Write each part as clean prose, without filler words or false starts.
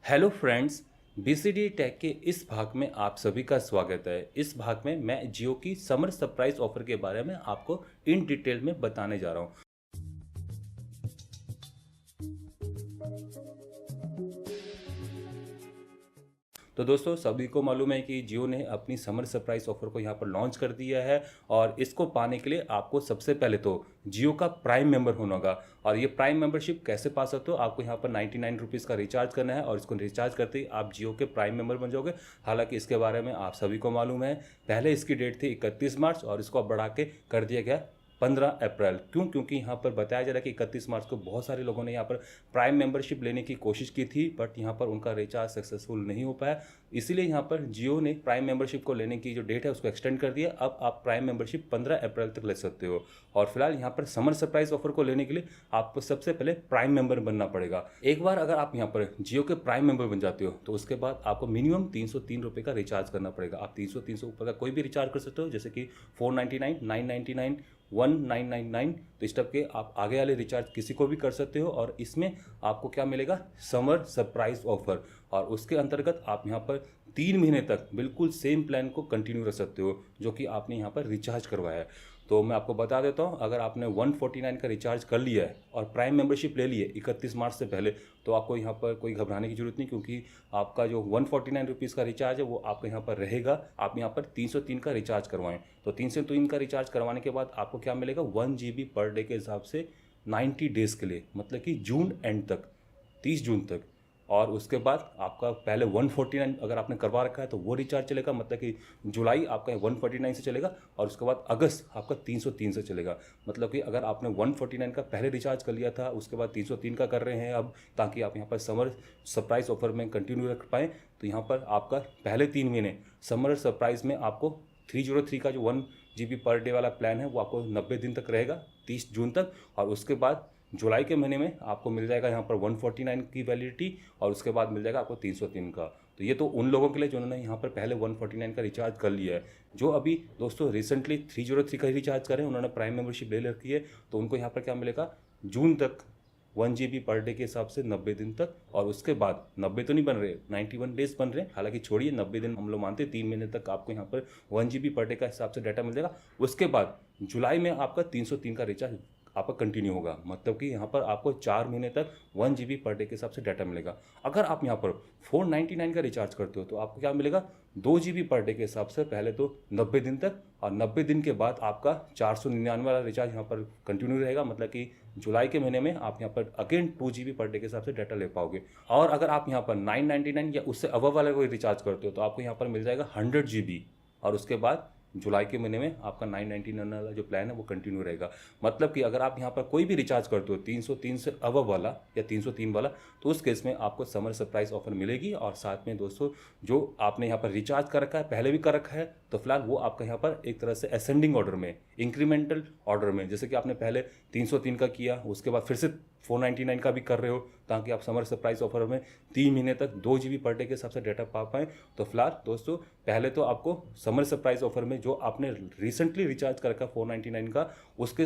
Hello friends. BCD take के इस भाग में आप सभी का स्वागत है। इस भाग में मैं जियो की समर सरप्राइज ऑफर के बारे में आपको इन डिटेल में बताने जा रहा हूँ। तो दोस्तों, सभी को मालूम है कि जियो ने अपनी समर सरप्राइज ऑफर को यहाँ पर लॉन्च कर दिया है और इसको पाने के लिए आपको सबसे पहले तो जियो का प्राइम मेंबर होना होगा। और ये प्राइम मेंबरशिप कैसे पा सकते हो? आपको यहाँ पर 99 रुपीज़ का रिचार्ज करना है और इसको रिचार्ज करते ही आप जियो के प्राइम मेंबर बन जाओगे। हालांकि इसके बारे में आप सभी को मालूम है, पहले इसकी डेट थी 31 मार्च और इसको अब बढ़ा के कर दिया गया 15 अप्रैल। क्यों? क्योंकि यहाँ पर बताया जा रहा है कि 31 मार्च को बहुत सारे लोगों ने यहाँ पर प्राइम मेंबरशिप लेने की कोशिश की थी, बट यहाँ पर उनका रिचार्ज सक्सेसफुल नहीं हो पाया। इसीलिए यहाँ पर जियो ने प्राइम मेंबरशिप को लेने की जो डेट है उसको एक्सटेंड कर दिया। अब आप प्राइम मेंबरशिप 15 अप्रैल तक ले सकते हो। और फिलहाल यहाँ पर समर सरप्राइज ऑफर को लेने के लिए आपको सबसे पहले प्राइम मेंबर बनना पड़ेगा। एक बार अगर आप यहाँ पर जियो के प्राइम मेंबर बन जाते हो तो उसके बाद आपको मिनिमम 303 रुपये का रिचार्ज करना पड़ेगा। आप 303 से ऊपर का कोई भी रिचार्ज कर सकते हो, जैसे कि 499, 999, 1999। तो इस टाइप के आप आगे वाले रिचार्ज किसी को भी कर सकते हो। और इसमें आपको क्या मिलेगा? Summer surprise offer. और उसके अंतर्गत आप यहाँ पर 3 महीने तक बिल्कुल सेम प्लान को कंटिन्यू रख सकते हो जो कि आपने यहाँ पर रिचार्ज करवाया है। तो मैं आपको बता देता हूँ, अगर आपने 149 का रिचार्ज कर लिया है और प्राइम मेंबरशिप ले लिए 31 मार्च से पहले, तो आपको यहाँ पर कोई घबराने की जरूरत नहीं, क्योंकि आपका जो 149 रुपीज़ का रिचार्ज है वो आपका यहाँ पर रहेगा। आप यहाँ पर 303 का रिचार्ज करवाएं तो 303 का रिचार्ज करवाने के बाद आपको क्या मिलेगा? 1 GB पर डे के हिसाब से 90 डेज़ के लिए, मतलब कि जून एंड तक, 30 जून तक। और उसके बाद आपका पहले 149 अगर आपने करवा रखा है तो वो रिचार्ज चलेगा, मतलब कि जुलाई आपका 149 से चलेगा और उसके बाद अगस्त आपका 303 से चलेगा। मतलब कि अगर आपने 149 का पहले रिचार्ज कर लिया था, उसके बाद 303 का कर रहे हैं अब, ताकि आप यहाँ पर समर सरप्राइज ऑफर में कंटिन्यू रख पाएँ, तो यहाँ पर आपका पहले 3 महीने समर सरप्राइज में आपको 303 का जो 1 GB पर डे वाला प्लान है वो आपको 90 दिन तक रहेगा, 30 जून तक। और उसके बाद जुलाई के महीने में आपको मिल जाएगा यहाँ पर 149 की वैलिडिटी और उसके बाद मिल जाएगा आपको 303 का। तो ये तो उन लोगों के लिए जिन्होंने यहाँ पर पहले 149 का रिचार्ज कर लिया है। जो अभी दोस्तों रिसेंटली 303 का ही रिचार्ज करें, उन्होंने प्राइम मेंबरशिप ले रखी है, तो उनको यहाँ पर क्या मिलेगा? जून तक 1 GB पर डे के हिसाब से 90 दिन तक। और उसके बाद 90 तो नहीं बन रहे, 91 डेज बन रहे हैं। हालांकि छोड़िए, 90 दिन हम लोग मानते हैं, 3 महीने तक आपको यहाँ पर 1 GB पर डे का हिसाब से डाटा मिल जाएगा। उसके बाद जुलाई में आपका 303 का रिचार्ज आपका कंटिन्यू होगा, मतलब कि यहाँ पर आपको 4 महीने तक 1 GB पर डे के हिसाब से डाटा मिलेगा। अगर आप यहाँ पर 499 का रिचार्ज करते हो तो आपको क्या मिलेगा? 2 GB पर डे के हिसाब से पहले तो 90 दिन तक, और 90 दिन के बाद आपका 499 वाला रिचार्ज यहाँ पर कंटिन्यू रहेगा। मतलब कि जुलाई के महीने में आप यहाँ पर अगेन 2 GB पर डे के हिसाब से डाटा ले पाओगे। और अगर आप यहाँ पर 999 या उससे अबव वाला कोई रिचार्ज करते हो तो आपको यहाँ पर मिल जाएगा 100 GB। और उसके बाद जुलाई के महीने में आपका 999 वाला जो प्लान है वो कंटिन्यू रहेगा। मतलब कि अगर आप यहाँ पर कोई भी रिचार्ज करते हो 303 से अबव वाला या 303 वाला, तो उस केस में आपको समर सरप्राइज ऑफर मिलेगी। और साथ में दोस्तों, जो आपने यहाँ पर रिचार्ज कर रखा है, पहले भी कर रखा है, तो फिलहाल वो आपका यहाँ पर एक तरह से असेंडिंग ऑर्डर में, इंक्रीमेंटल ऑर्डर में, जैसे कि आपने पहले 303 का किया, उसके बाद फिर से 499 का भी कर रहे हो, ताकि आप समर सरप्राइज ऑफर में 3 महीने तक 2 GB पर डे के हिसाब से डाटा पा पाएँ। तो फिलहाल दोस्तों, पहले तो आपको समर सरप्राइज ऑफर में जो आपने रिसेंटली रिचार्ज कर रखा 499 का, उसके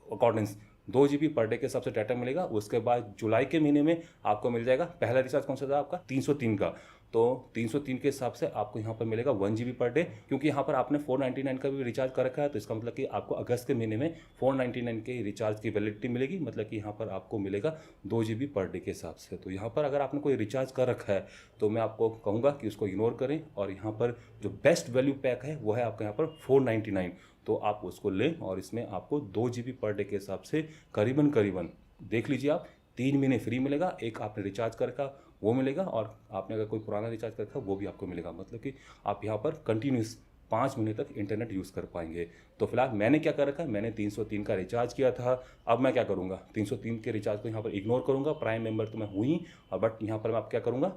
अकॉर्डिंग्स 2 GB पर डे के हिसाब से डाटा मिलेगा। उसके बाद जुलाई के महीने में आपको मिल जाएगा, पहला रिचार्ज कौन सा था आपका? 303 का, तो 303 के हिसाब से आपको यहाँ पर मिलेगा 1 GB पर डे। क्योंकि यहाँ पर आपने 499 का भी रिचार्ज कर रखा है, तो इसका मतलब कि आपको अगस्त के महीने में 499 के रिचार्ज की वैलिडिटी मिलेगी। मतलब कि यहाँ पर आपको मिलेगा 2 GB पर डे के हिसाब से। तो यहाँ पर अगर आपने कोई रिचार्ज कर रखा है तो मैं आपको कहूँगा कि उसको इग्नोर करें, और यहाँ पर जो बेस्ट वैल्यू पैक है वो है आपका यहाँ पर 499, तो आप उसको लें। और इसमें आपको 2 GB पर डे के हिसाब से करीबन देख लीजिए आप 3 महीने फ्री मिलेगा। एक आपने रिचार्ज कर रखा वो मिलेगा, और आपने अगर कोई पुराना रिचार्ज कर रखा वो भी आपको मिलेगा। मतलब कि आप यहाँ पर कंटिन्यूस 5 महीने तक इंटरनेट यूज़ कर पाएंगे। तो फिलहाल मैंने क्या कर रखा है, मैंने 303 का रिचार्ज किया था। अब मैं क्या करूँगा? 303 के रिचार्ज को यहाँ पर इग्नोर करूँगा। प्राइम मेंबर तो मैं हुई ही, और बट यहाँ पर मैं आप क्या करूँगा?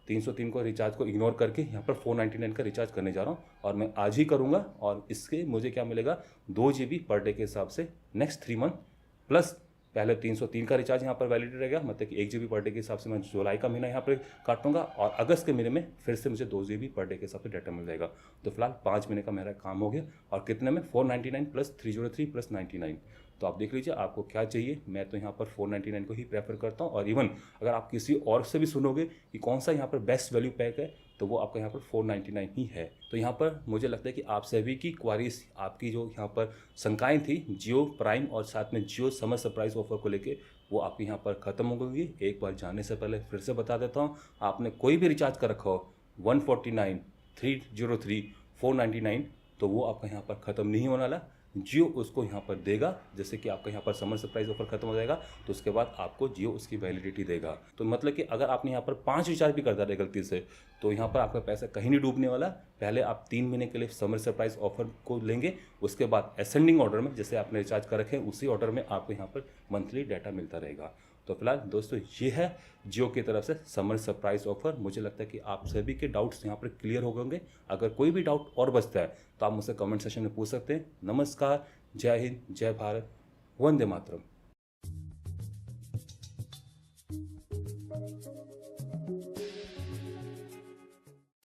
303 को रिचार्ज को इग्नोर करके यहाँ पर 499 का रिचार्ज करने जा रहा हूँ, और मैं आज ही करूँगा। और इसके मुझे क्या मिलेगा? 2 GB पर डे के हिसाब से नेक्स्ट 3 मंथ, प्लस पहले 303 का रिचार्ज यहाँ पर वैलिड रहेगा। मतलब कि 1 GB पर डे के हिसाब से मैं जुलाई का महीना यहाँ पर काटूंगा, और अगस्त के महीने में फिर से मुझे 2 GB पर डे के हिसाब से डाटा मिल जाएगा। तो फिलहाल 5 महीने का मेरा काम हो गया। और कितने में? 499 प्लस 303 प्लस 99, तो आप देख लीजिए आपको क्या चाहिए। मैं तो यहाँ पर 499 को ही प्रेफर करता हूँ। और इवन अगर आप किसी और से भी सुनोगे कि कौन सा यहाँ पर बेस्ट वैल्यू पैक है, तो वो आपका यहाँ पर 499 ही है। तो यहाँ पर मुझे लगता है कि आप सभी की क्वारीज, आपकी जो यहाँ पर शंकाएं थी जियो प्राइम और साथ में जियो समर सरप्राइज ऑफर को लेके, वो आपके यहाँ पर ख़त्म हो गई। एक बार जाने से पहले फिर से बता देता हूँ, आपने कोई भी रिचार्ज कर रखा हो 149, 303, 499, तो वो आपका यहाँ पर ख़त्म नहीं होने वाला। जियो उसको यहाँ पर देगा। जैसे कि आपका यहाँ पर समर सरप्राइज ऑफर खत्म हो जाएगा तो उसके बाद आपको जियो उसकी वैलिडिटी देगा। तो मतलब कि अगर आपने यहाँ पर 5 रिचार्ज भी कर दिया गलती से, तो यहाँ पर आपका पैसा कहीं नहीं डूबने वाला। पहले आप 3 महीने के लिए समर सरप्राइज ऑफर को लेंगे, उसके बाद असेंडिंग ऑर्डर में जैसे आपने रिचार्ज कर रखे हैं उसी ऑर्डर में आपको यहाँ पर मंथली डाटा मिलता रहेगा। तो फिलहाल दोस्तों ये है जियो की तरफ से समर सरप्राइज ऑफर। मुझे लगता है कि आप सभी के डाउट्स यहाँ पर क्लियर हो गए। अगर कोई भी डाउट और बचता है तो आप मुझसे कमेंट सेक्शन में पूछ सकते हैं। नमस्कार, जय हिंद, जय भारत, वंदे मातरम।